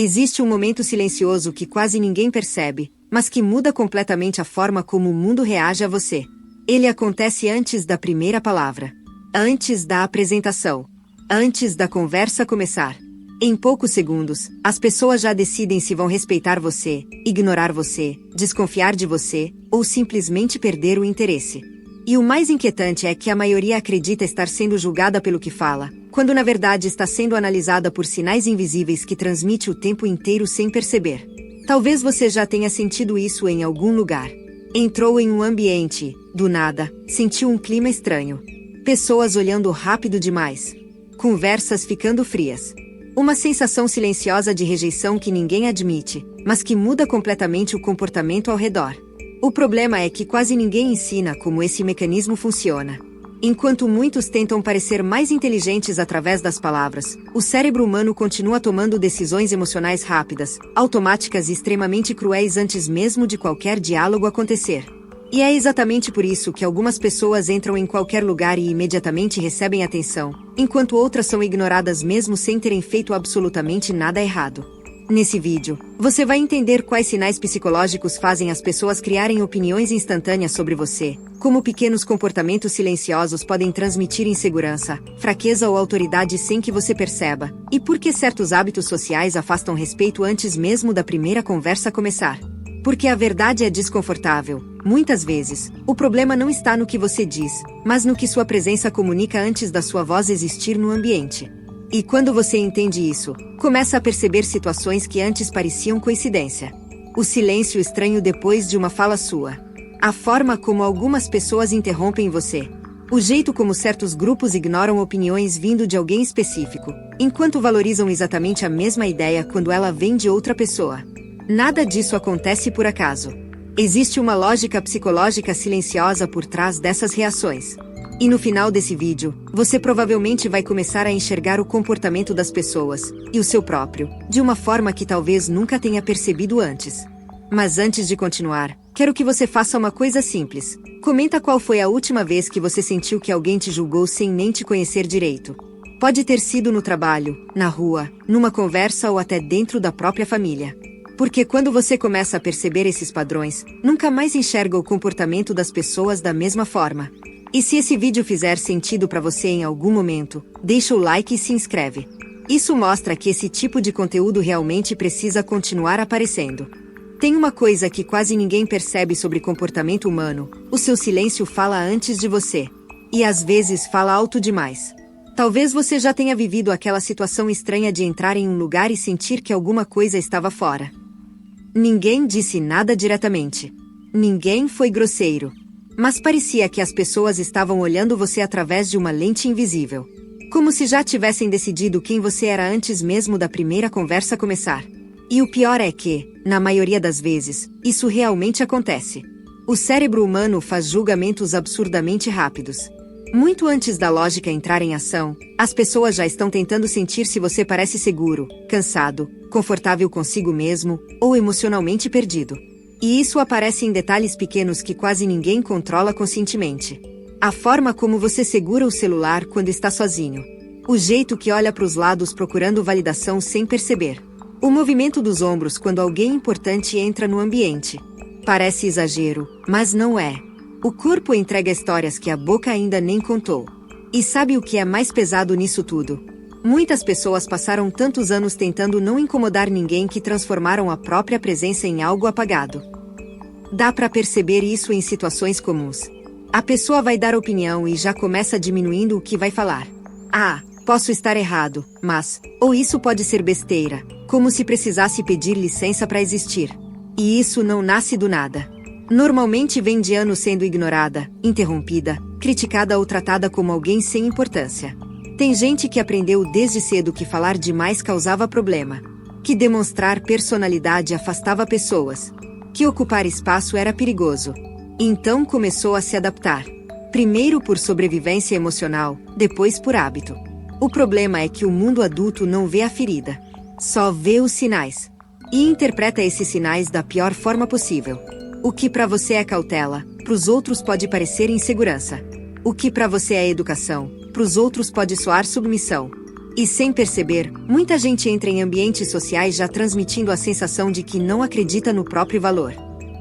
Existe um momento silencioso que quase ninguém percebe, mas que muda completamente a forma como o mundo reage a você. Ele acontece antes da primeira palavra, antes da apresentação, antes da conversa começar. Em poucos segundos, as pessoas já decidem se vão respeitar você, ignorar você, desconfiar de você, ou simplesmente perder o interesse. E o mais inquietante é que a maioria acredita estar sendo julgada pelo que fala, quando na verdade está sendo analisada por sinais invisíveis que transmite o tempo inteiro sem perceber. Talvez você já tenha sentido isso em algum lugar. Entrou em um ambiente, do nada, sentiu um clima estranho. Pessoas olhando rápido demais. Conversas ficando frias. Uma sensação silenciosa de rejeição que ninguém admite, mas que muda completamente o comportamento ao redor. O problema é que quase ninguém ensina como esse mecanismo funciona. Enquanto muitos tentam parecer mais inteligentes através das palavras, o cérebro humano continua tomando decisões emocionais rápidas, automáticas e extremamente cruéis antes mesmo de qualquer diálogo acontecer. E é exatamente por isso que algumas pessoas entram em qualquer lugar e imediatamente recebem atenção, enquanto outras são ignoradas mesmo sem terem feito absolutamente nada errado. Nesse vídeo, você vai entender quais sinais psicológicos fazem as pessoas criarem opiniões instantâneas sobre você, como pequenos comportamentos silenciosos podem transmitir insegurança, fraqueza ou autoridade sem que você perceba, e por que certos hábitos sociais afastam respeito antes mesmo da primeira conversa começar. Porque a verdade é desconfortável. Muitas vezes, o problema não está no que você diz, mas no que sua presença comunica antes da sua voz existir no ambiente. E quando você entende isso, começa a perceber situações que antes pareciam coincidência. O silêncio estranho depois de uma fala sua. A forma como algumas pessoas interrompem você. O jeito como certos grupos ignoram opiniões vindo de alguém específico, enquanto valorizam exatamente a mesma ideia quando ela vem de outra pessoa. Nada disso acontece por acaso. Existe uma lógica psicológica silenciosa por trás dessas reações. E no final desse vídeo, você provavelmente vai começar a enxergar o comportamento das pessoas, e o seu próprio, de uma forma que talvez nunca tenha percebido antes. Mas antes de continuar, quero que você faça uma coisa simples. Comenta qual foi a última vez que você sentiu que alguém te julgou sem nem te conhecer direito. Pode ter sido no trabalho, na rua, numa conversa ou até dentro da própria família. Porque quando você começa a perceber esses padrões, nunca mais enxerga o comportamento das pessoas da mesma forma. E se esse vídeo fizer sentido para você em algum momento, deixa o like e se inscreve. Isso mostra que esse tipo de conteúdo realmente precisa continuar aparecendo. Tem uma coisa que quase ninguém percebe sobre comportamento humano: o seu silêncio fala antes de você. E às vezes fala alto demais. Talvez você já tenha vivido aquela situação estranha de entrar em um lugar e sentir que alguma coisa estava fora. Ninguém disse nada diretamente. Ninguém foi grosseiro. Mas parecia que as pessoas estavam olhando você através de uma lente invisível. Como se já tivessem decidido quem você era antes mesmo da primeira conversa começar. E o pior é que, na maioria das vezes, isso realmente acontece. O cérebro humano faz julgamentos absurdamente rápidos. Muito antes da lógica entrar em ação, as pessoas já estão tentando sentir se você parece seguro, cansado, confortável consigo mesmo, ou emocionalmente perdido. E isso aparece em detalhes pequenos que quase ninguém controla conscientemente. A forma como você segura o celular quando está sozinho. O jeito que olha para os lados procurando validação sem perceber. O movimento dos ombros quando alguém importante entra no ambiente. Parece exagero, mas não é. O corpo entrega histórias que a boca ainda nem contou. E sabe o que é mais pesado nisso tudo? Muitas pessoas passaram tantos anos tentando não incomodar ninguém que transformaram a própria presença em algo apagado. Dá pra perceber isso em situações comuns. A pessoa vai dar opinião e já começa diminuindo o que vai falar. Ah, posso estar errado, mas... Ou isso pode ser besteira, como se precisasse pedir licença pra existir. E isso não nasce do nada. Normalmente vem de anos sendo ignorada, interrompida, criticada ou tratada como alguém sem importância. Tem gente que aprendeu desde cedo que falar demais causava problema. Que demonstrar personalidade afastava pessoas. Que ocupar espaço era perigoso. Então começou a se adaptar. Primeiro por sobrevivência emocional, depois por hábito. O problema é que o mundo adulto não vê a ferida. Só vê os sinais. E interpreta esses sinais da pior forma possível. O que para você é cautela, pros outros pode parecer insegurança. O que para você é educação, pros outros pode soar submissão. E sem perceber, muita gente entra em ambientes sociais já transmitindo a sensação de que não acredita no próprio valor.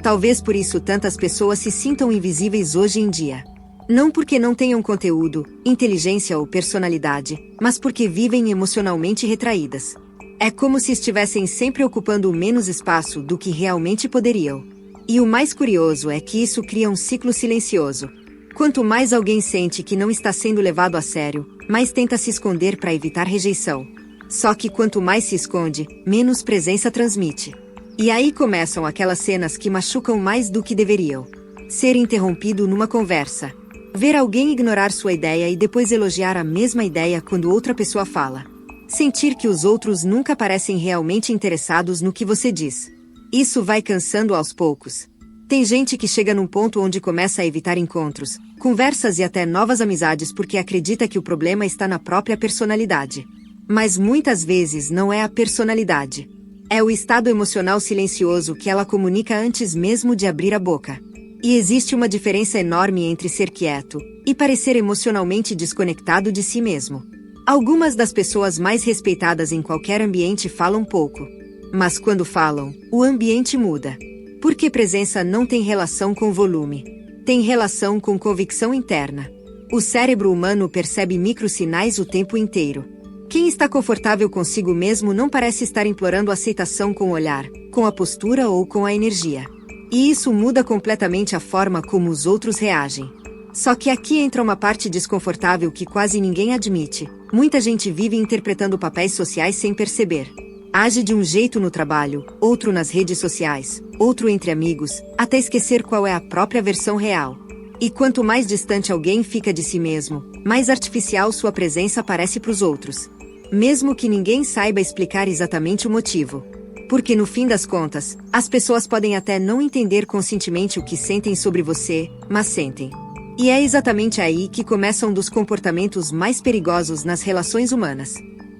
Talvez por isso tantas pessoas se sintam invisíveis hoje em dia. Não porque não tenham conteúdo, inteligência ou personalidade, mas porque vivem emocionalmente retraídas. É como se estivessem sempre ocupando menos espaço do que realmente poderiam. E o mais curioso é que isso cria um ciclo silencioso. Quanto mais alguém sente que não está sendo levado a sério, mais tenta se esconder para evitar rejeição. Só que quanto mais se esconde, menos presença transmite. E aí começam aquelas cenas que machucam mais do que deveriam. Ser interrompido numa conversa. Ver alguém ignorar sua ideia e depois elogiar a mesma ideia quando outra pessoa fala. Sentir que os outros nunca parecem realmente interessados no que você diz. Isso vai cansando aos poucos. Tem gente que chega num ponto onde começa a evitar encontros, conversas e até novas amizades porque acredita que o problema está na própria personalidade. Mas muitas vezes não é a personalidade. É o estado emocional silencioso que ela comunica antes mesmo de abrir a boca. E existe uma diferença enorme entre ser quieto e parecer emocionalmente desconectado de si mesmo. Algumas das pessoas mais respeitadas em qualquer ambiente falam pouco. Mas quando falam, o ambiente muda. Porque presença não tem relação com volume. Tem relação com convicção interna. O cérebro humano percebe microsinais o tempo inteiro. Quem está confortável consigo mesmo não parece estar implorando aceitação com o olhar, com a postura ou com a energia. E isso muda completamente a forma como os outros reagem. Só que aqui entra uma parte desconfortável que quase ninguém admite. Muita gente vive interpretando papéis sociais sem perceber. Age de um jeito no trabalho, outro nas redes sociais, outro entre amigos, até esquecer qual é a própria versão real. E quanto mais distante alguém fica de si mesmo, mais artificial sua presença parece para os outros. Mesmo que ninguém saiba explicar exatamente o motivo. Porque no fim das contas, as pessoas podem até não entender conscientemente o que sentem sobre você, mas sentem. E é exatamente aí que começam um dos comportamentos mais perigosos nas relações humanas.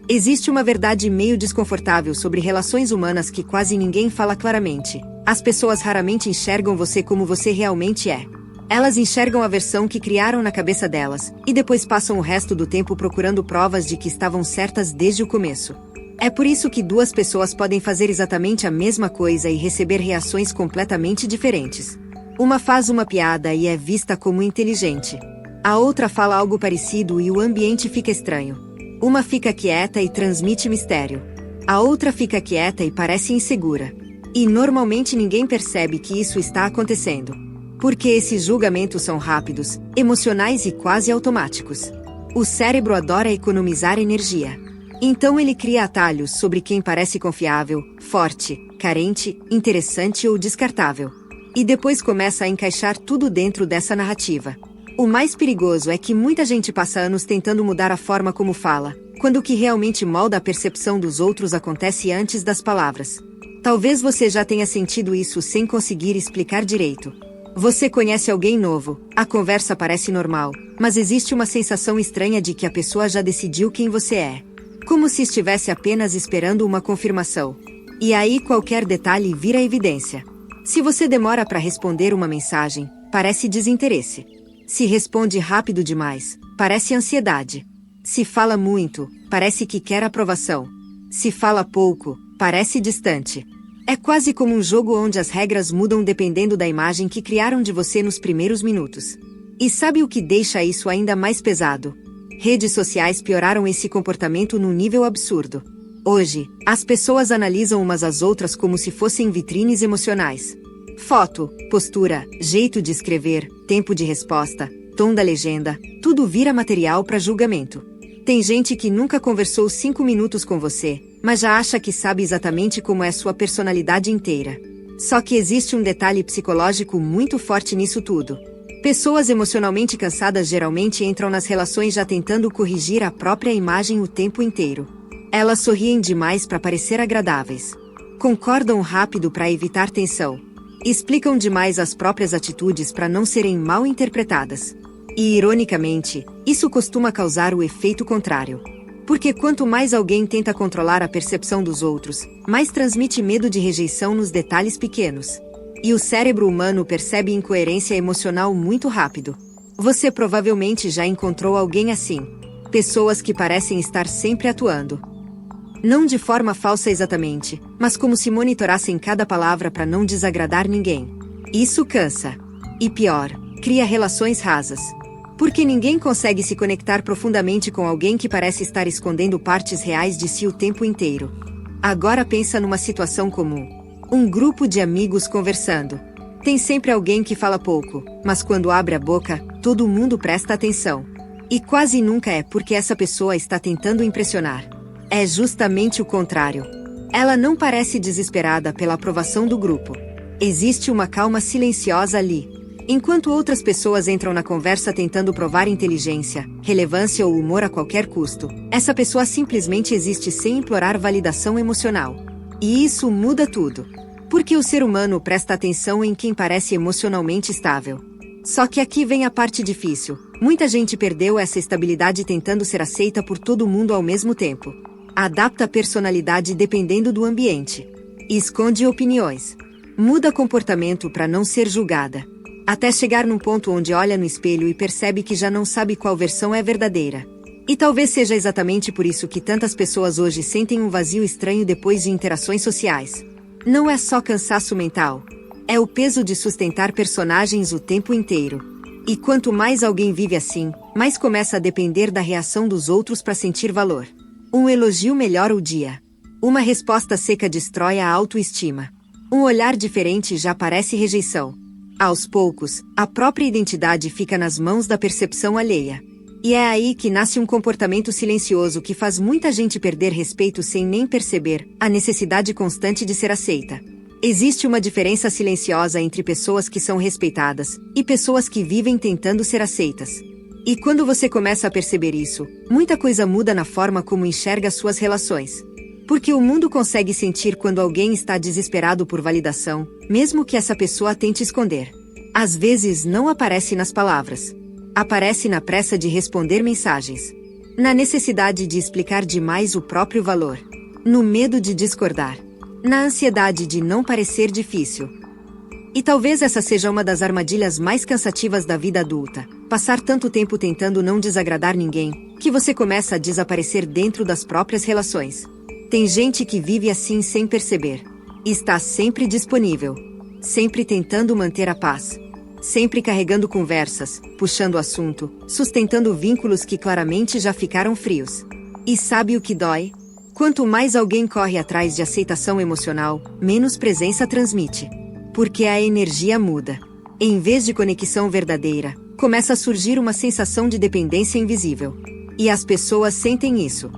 Existe uma verdade meio desconfortável sobre relações humanas que quase ninguém fala claramente. As pessoas raramente enxergam você como você realmente é. Elas enxergam a versão que criaram na cabeça delas, e depois passam o resto do tempo procurando provas de que estavam certas desde o começo. É por isso que duas pessoas podem fazer exatamente a mesma coisa e receber reações completamente diferentes. Uma faz uma piada e é vista como inteligente. A outra fala algo parecido e o ambiente fica estranho. Uma fica quieta e transmite mistério. A outra fica quieta e parece insegura. E normalmente ninguém percebe que isso está acontecendo. Porque esses julgamentos são rápidos, emocionais e quase automáticos. O cérebro adora economizar energia. Então ele cria atalhos sobre quem parece confiável, forte, carente, interessante ou descartável. E depois começa a encaixar tudo dentro dessa narrativa. O mais perigoso é que muita gente passa anos tentando mudar a forma como fala, quando o que realmente molda a percepção dos outros acontece antes das palavras. Talvez você já tenha sentido isso sem conseguir explicar direito. Você conhece alguém novo, a conversa parece normal, mas existe uma sensação estranha de que a pessoa já decidiu quem você é. Como se estivesse apenas esperando uma confirmação. E aí qualquer detalhe vira evidência. Se você demora para responder uma mensagem, parece desinteresse. Se responde rápido demais, parece ansiedade. Se fala muito, parece que quer aprovação. Se fala pouco, parece distante. É quase como um jogo onde as regras mudam dependendo da imagem que criaram de você nos primeiros minutos. E sabe o que deixa isso ainda mais pesado? Redes sociais pioraram esse comportamento num nível absurdo. Hoje, as pessoas analisam umas às outras como se fossem vitrines emocionais. Foto, postura, jeito de escrever, tempo de resposta, tom da legenda, tudo vira material para julgamento. Tem gente que nunca conversou 5 minutos com você, mas já acha que sabe exatamente como é sua personalidade inteira. Só que existe um detalhe psicológico muito forte nisso tudo. Pessoas emocionalmente cansadas geralmente entram nas relações já tentando corrigir a própria imagem o tempo inteiro. Elas sorriem demais para parecer agradáveis. Concordam rápido para evitar tensão. Explicam demais as próprias atitudes para não serem mal interpretadas. E, ironicamente, isso costuma causar o efeito contrário. Porque quanto mais alguém tenta controlar a percepção dos outros, mais transmite medo de rejeição nos detalhes pequenos. E o cérebro humano percebe incoerência emocional muito rápido. Você provavelmente já encontrou alguém assim. Pessoas que parecem estar sempre atuando. Não de forma falsa exatamente, mas como se monitorassem cada palavra para não desagradar ninguém. Isso cansa. E pior, cria relações rasas. Porque ninguém consegue se conectar profundamente com alguém que parece estar escondendo partes reais de si o tempo inteiro. Agora pensa numa situação comum. Um grupo de amigos conversando. Tem sempre alguém que fala pouco, mas quando abre a boca, todo mundo presta atenção. E quase nunca é porque essa pessoa está tentando impressionar. É justamente o contrário. Ela não parece desesperada pela aprovação do grupo. Existe uma calma silenciosa ali. Enquanto outras pessoas entram na conversa tentando provar inteligência, relevância ou humor a qualquer custo, essa pessoa simplesmente existe sem implorar validação emocional. E isso muda tudo. Porque o ser humano presta atenção em quem parece emocionalmente estável. Só que aqui vem a parte difícil. Muita gente perdeu essa estabilidade tentando ser aceita por todo mundo ao mesmo tempo. Adapta a personalidade dependendo do ambiente. Esconde opiniões. Muda comportamento para não ser julgada. Até chegar num ponto onde olha no espelho e percebe que já não sabe qual versão é verdadeira. E talvez seja exatamente por isso que tantas pessoas hoje sentem um vazio estranho depois de interações sociais. Não é só cansaço mental. É o peso de sustentar personagens o tempo inteiro. E quanto mais alguém vive assim, mais começa a depender da reação dos outros para sentir valor. Um elogio melhora o dia. Uma resposta seca destrói a autoestima. Um olhar diferente já parece rejeição. Aos poucos, a própria identidade fica nas mãos da percepção alheia. E é aí que nasce um comportamento silencioso que faz muita gente perder respeito sem nem perceber a necessidade constante de ser aceita. Existe uma diferença silenciosa entre pessoas que são respeitadas e pessoas que vivem tentando ser aceitas. E quando você começa a perceber isso, muita coisa muda na forma como enxerga suas relações. Porque o mundo consegue sentir quando alguém está desesperado por validação, mesmo que essa pessoa tente esconder. Às vezes não aparece nas palavras. Aparece na pressa de responder mensagens. Na necessidade de explicar demais o próprio valor. No medo de discordar. Na ansiedade de não parecer difícil. E talvez essa seja uma das armadilhas mais cansativas da vida adulta. Passar tanto tempo tentando não desagradar ninguém, que você começa a desaparecer dentro das próprias relações. Tem gente que vive assim sem perceber. Está sempre disponível. Sempre tentando manter a paz. Sempre carregando conversas, puxando assunto, sustentando vínculos que claramente já ficaram frios. E sabe o que dói? Quanto mais alguém corre atrás de aceitação emocional, menos presença transmite. Porque a energia muda. Em vez de conexão verdadeira, começa a surgir uma sensação de dependência invisível. E as pessoas sentem isso.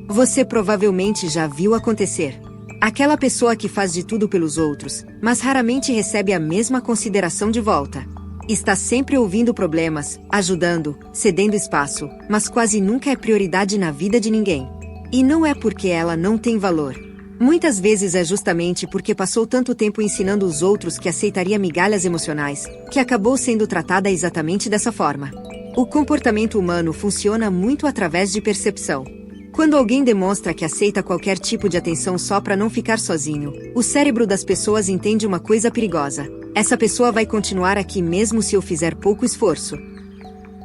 Você provavelmente já viu acontecer. Aquela pessoa que faz de tudo pelos outros, mas raramente recebe a mesma consideração de volta. Está sempre ouvindo problemas, ajudando, cedendo espaço, mas quase nunca é prioridade na vida de ninguém. E não é porque ela não tem valor. Muitas vezes é justamente porque passou tanto tempo ensinando os outros que aceitaria migalhas emocionais, que acabou sendo tratada exatamente dessa forma. O comportamento humano funciona muito através de percepção. Quando alguém demonstra que aceita qualquer tipo de atenção só para não ficar sozinho, o cérebro das pessoas entende uma coisa perigosa. Essa pessoa vai continuar aqui mesmo se eu fizer pouco esforço.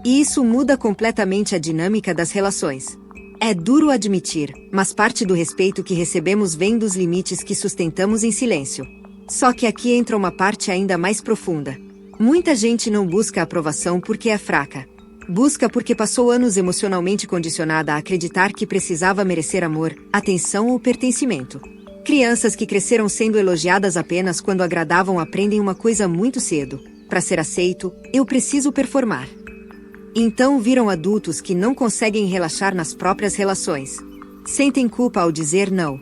E isso muda completamente a dinâmica das relações. É duro admitir, mas parte do respeito que recebemos vem dos limites que sustentamos em silêncio. Só que aqui entra uma parte ainda mais profunda. Muita gente não busca aprovação porque é fraca. Busca porque passou anos emocionalmente condicionada a acreditar que precisava merecer amor, atenção ou pertencimento. Crianças que cresceram sendo elogiadas apenas quando agradavam aprendem uma coisa muito cedo. Para ser aceito, eu preciso performar. Então viram adultos que não conseguem relaxar nas próprias relações. Sentem culpa ao dizer não.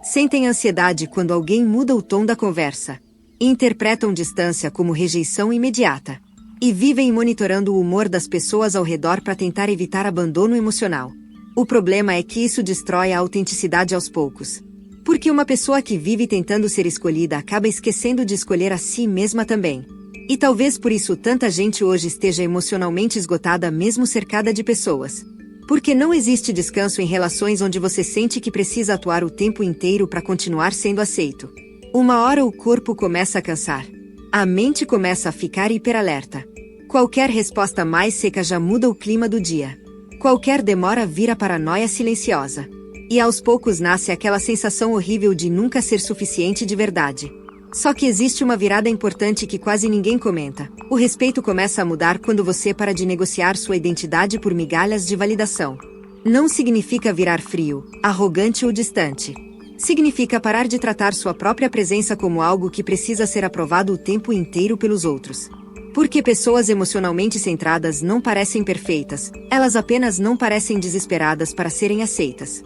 Sentem ansiedade quando alguém muda o tom da conversa. Interpretam distância como rejeição imediata. E vivem monitorando o humor das pessoas ao redor para tentar evitar abandono emocional. O problema é que isso destrói a autenticidade aos poucos. Porque uma pessoa que vive tentando ser escolhida acaba esquecendo de escolher a si mesma também. E talvez por isso tanta gente hoje esteja emocionalmente esgotada mesmo cercada de pessoas. Porque não existe descanso em relações onde você sente que precisa atuar o tempo inteiro para continuar sendo aceito. Uma hora o corpo começa a cansar. A mente começa a ficar hiperalerta. Qualquer resposta mais seca já muda o clima do dia. Qualquer demora vira paranoia silenciosa. E aos poucos nasce aquela sensação horrível de nunca ser suficiente de verdade. Só que existe uma virada importante que quase ninguém comenta. O respeito começa a mudar quando você para de negociar sua identidade por migalhas de validação. Não significa virar frio, arrogante ou distante. Significa parar de tratar sua própria presença como algo que precisa ser aprovado o tempo inteiro pelos outros. Porque pessoas emocionalmente centradas não parecem perfeitas, elas apenas não parecem desesperadas para serem aceitas.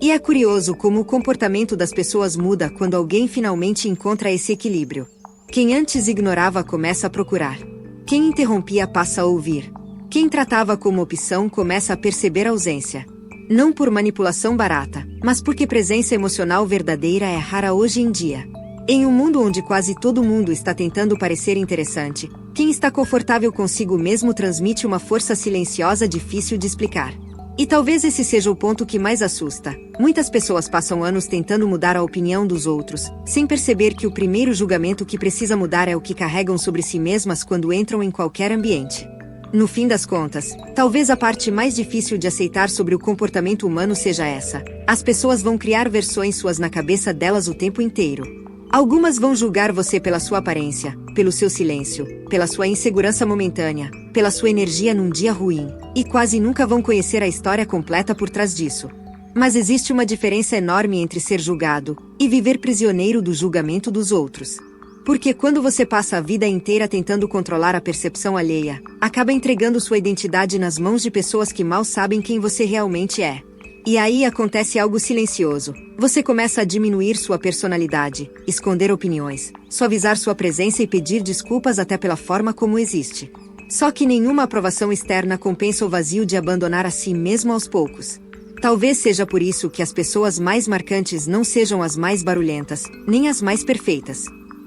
E é curioso como o comportamento das pessoas muda quando alguém finalmente encontra esse equilíbrio. Quem antes ignorava começa a procurar. Quem interrompia passa a ouvir. Quem tratava como opção começa a perceber a ausência. Não por manipulação barata, mas porque presença emocional verdadeira é rara hoje em dia. Em um mundo onde quase todo mundo está tentando parecer interessante, quem está confortável consigo mesmo transmite uma força silenciosa difícil de explicar. E talvez esse seja o ponto que mais assusta. Muitas pessoas passam anos tentando mudar a opinião dos outros, sem perceber que o primeiro julgamento que precisa mudar é o que carregam sobre si mesmas quando entram em qualquer ambiente. No fim das contas, talvez a parte mais difícil de aceitar sobre o comportamento humano seja essa. As pessoas vão criar versões suas na cabeça delas o tempo inteiro. Algumas vão julgar você pela sua aparência, pelo seu silêncio, pela sua insegurança momentânea, pela sua energia num dia ruim, e quase nunca vão conhecer a história completa por trás disso. Mas existe uma diferença enorme entre ser julgado e viver prisioneiro do julgamento dos outros. Porque quando você passa a vida inteira tentando controlar a percepção alheia, acaba entregando sua identidade nas mãos de pessoas que mal sabem quem você realmente é. E aí acontece algo silencioso. Você começa a diminuir sua personalidade, esconder opiniões, suavizar sua presença e pedir desculpas até pela forma como existe. Só que nenhuma aprovação externa compensa o vazio de abandonar a si mesmo aos poucos. Talvez seja por isso que as pessoas mais marcantes não sejam as mais barulhentas, nem as mais perfeitas.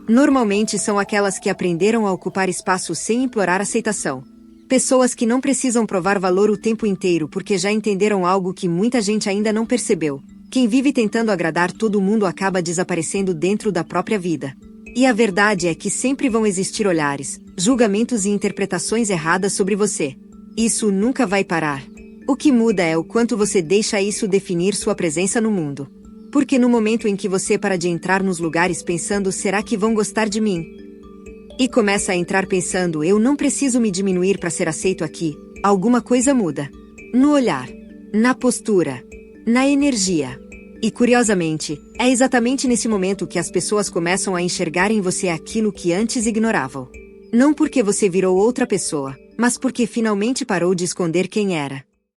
Normalmente são aquelas que aprenderam a ocupar espaço sem implorar aceitação. Pessoas que não precisam provar valor o tempo inteiro porque já entenderam algo que muita gente ainda não percebeu. Quem vive tentando agradar todo mundo acaba desaparecendo dentro da própria vida. E a verdade é que sempre vão existir olhares, julgamentos e interpretações erradas sobre você. Isso nunca vai parar. O que muda é o quanto você deixa isso definir sua presença no mundo. Porque no momento em que você para de entrar nos lugares pensando será que vão gostar de mim? E começa a entrar pensando eu não preciso me diminuir para ser aceito aqui, alguma coisa muda. No olhar, na postura, na energia. E curiosamente, é exatamente nesse momento que as pessoas começam a enxergar em você aquilo que antes ignoravam. Não porque você virou outra pessoa, mas porque finalmente parou de esconder quem era.